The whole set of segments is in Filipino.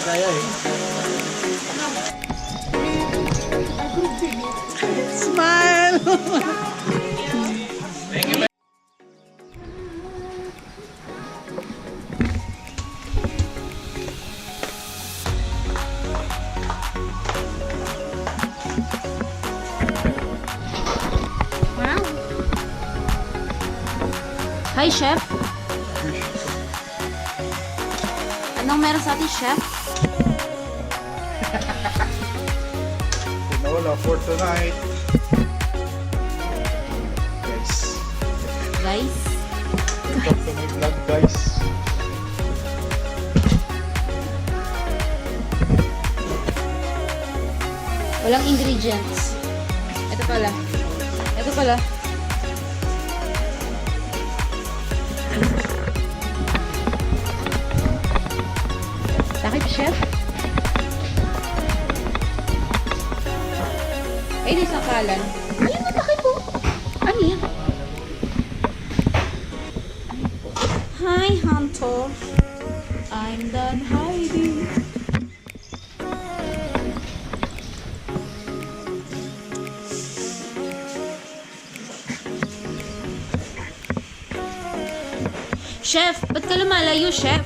Kaya eh. Smile! Wow. Hi, Chef. Anong meron sa ating, Chef? Tinola for tonight. Guys. Guys. Welcome to my vlog, guys. Walang ingredients. Ito pala. Ito pala. Takip, Chef. Ay, di sakalan. Ayun na, takip po. Ano yan? Hi, Hunter. I'm done hiding. Chef, ba't ka lumalayo, Chef?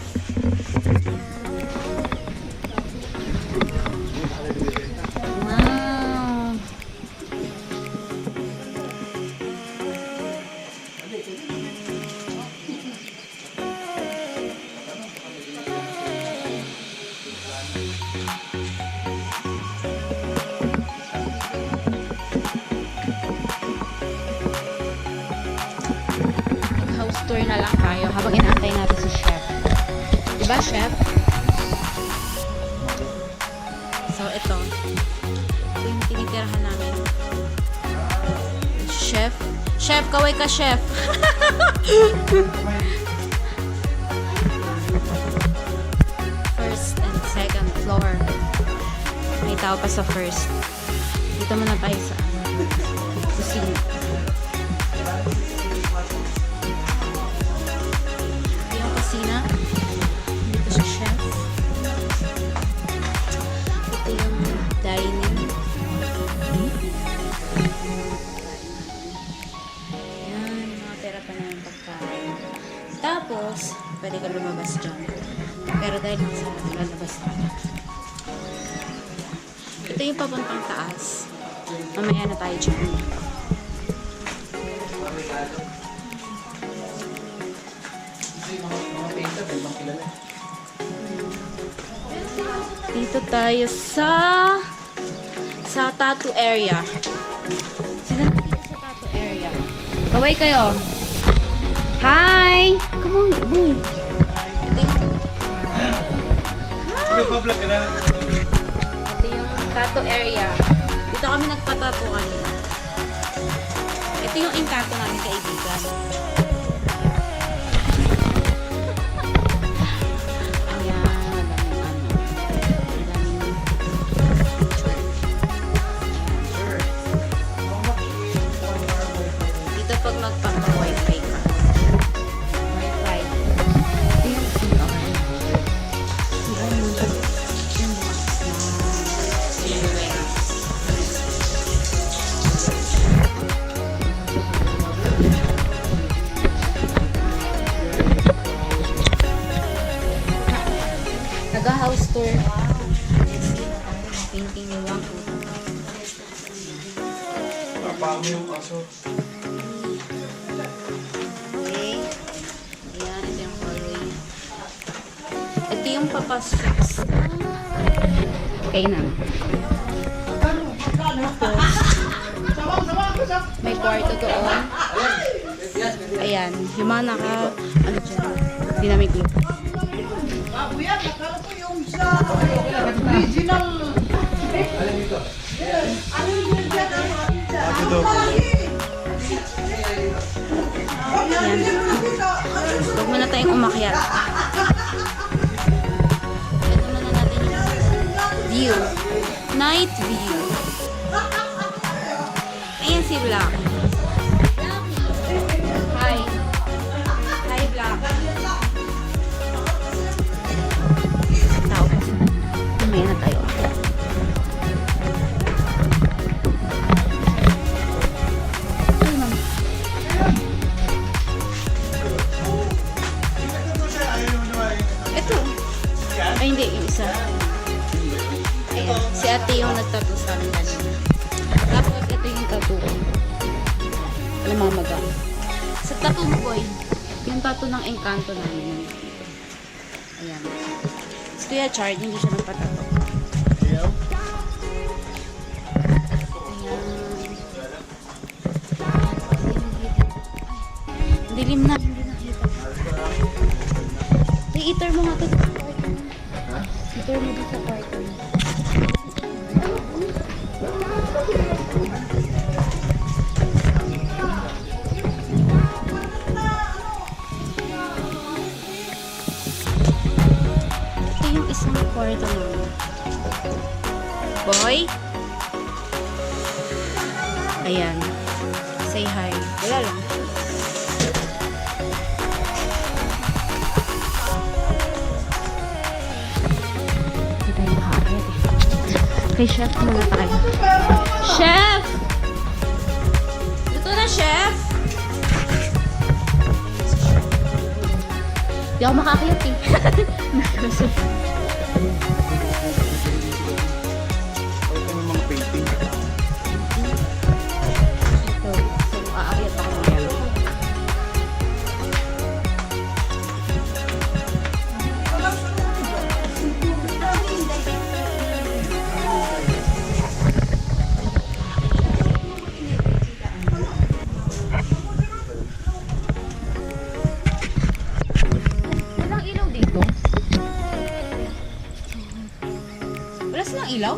Wow. House tour na lang tayo habang inaantay natin si Chef. Diba, Chef? So, ito. Ito yung tinitirahan namin. Chef? Chef, kaway ka, Chef! First and second floor. May tao pa sa first. Dito muna tayo sa kusina. Kusina. Dito si Chef. Ito yung dining. Yan, mga pera pa na yung pagkain. Tapos, pwede ka lumabas dyan. Pero dahil nasa lalabas na. Ito yung papuntang taas. Mamaya na tayo dyan. Dito tayo sa tattoo area. Sila na dito sa tattoo area. Kaway kayo. Hi! Come on, boy. Nagpa-vlog ka na. Ito yung tattoo area. Dito kami nagpa-tattoo kanina. Ito yung Encanto namin kaibigan. Ayan, madaming ano. Madaming dito pag magpapa-wifi ka. Wifi. Ito yung okay. Nag-house tour. Painting ni Wangko. Napami yung aso. Okay. Ayan, ito yung hallway. Ito yung papasok. Okay na. May kwarto doon. Ayan, yung mga naka, ano dyan, hindi namin clue. Kuya, nakala ko yung sa original. Ano yung dyan? Ate do. Ayan. Huwag muna tayong umakyat. Ito muna natin yung view. Night view. Ayan si Black. Hi. Hi, Black. Tao kasi. Mamaya na tayo. Ay, mama. Ito. Ay, hindi. Yung isa. Ayan. Si ate yung nagtattoo sa amin kanina. Tapos, ito yung tattoo ko. Alam mo, maga. Sa tattoo mo, boy. Yung tattoo ng Encanto namin. Ayan. Si Kuya Chard, hindi siya nagpatato. Ayaw. Ayan. Dilim na. Hindi nakita. I-eater mo nga ito sa kwarto mo. Eater mo dito sa kwarto mo. Ito yung isang kwarto namin. Boy? Ayan. Say hi. Wala lang. Hindi tayo makakit eh. Kay chef muna tayo. Chef! Luto na, chef! Hindi ako makakit eh. Nakasap. Ito yung mga painting. So, aakyat ako ngayon. Walang ilaw dito? Wala silang ilaw?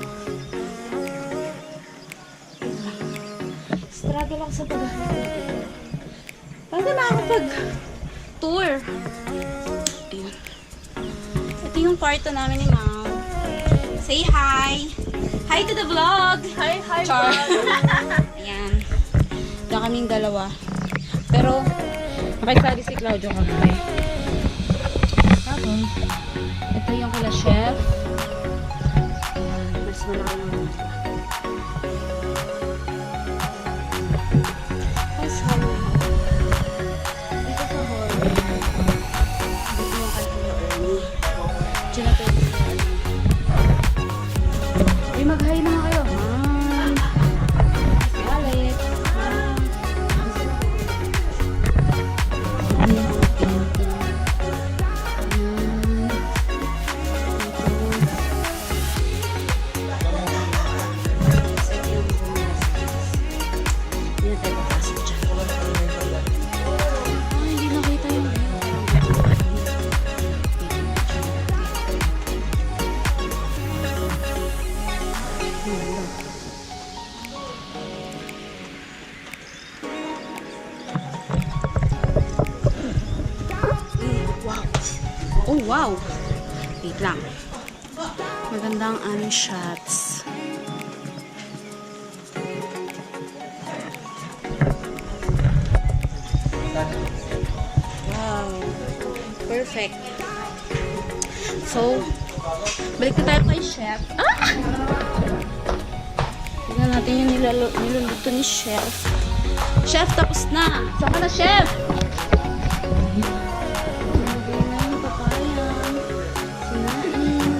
Struggle ako sa paghahanap. Paano makakapag-tour? Ayan. Ito yung kwarto namin ni Mom. Say hi! Hi to the vlog! Hi, Char! Ayan. Diyan kaming dalawa. Pero, nakiksali si Claudio kami. Tapos, ito yung kila chef. Ayan, mas malaki naman. Mas hallway. Dito sa hallway. Dito yung kay Kuya Ernie. Diyan na tayo sa Ernie. Uy, mag-hi naman kayo. Hi! Galit. Hi! Ayan yung painting. Oh, wow! Wait lang. Maganda ang aming shots. Wow! Perfect. So, balik na tayo kay Chef. Ah! Tignan natin yung niluluto ni Chef. Chef, tapos na! Saan ka na, Chef? Nilagay na yung papaya. Sinain.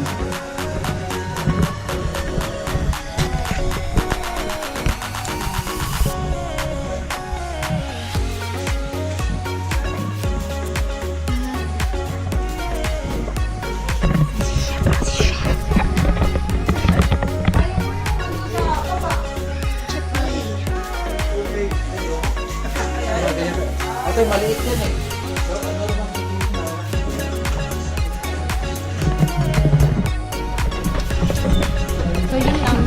Ate, maliit yan eh. So, yun lang.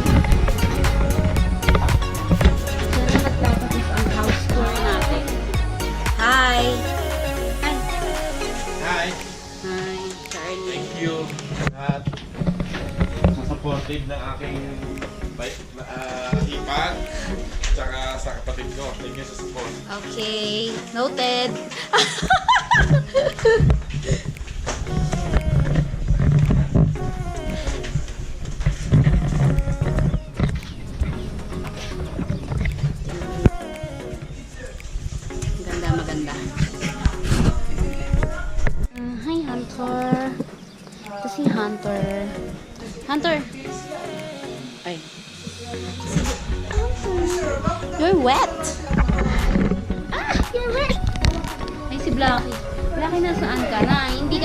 Salamat lang tapos ang house tour natin. Hi! Hi! Hi! Hi, Charlie. Thank you at sa supportive ng aking hipag tsaka sa kapatid ko. Thank you sa support. Okay, noted. Maganda. Hi, Hunter. Ito si Hunter. Hunter! Ay. You're wet! Ah! You're wet! Ay, si Blackie. Blackie, nasaan ka na? Hindi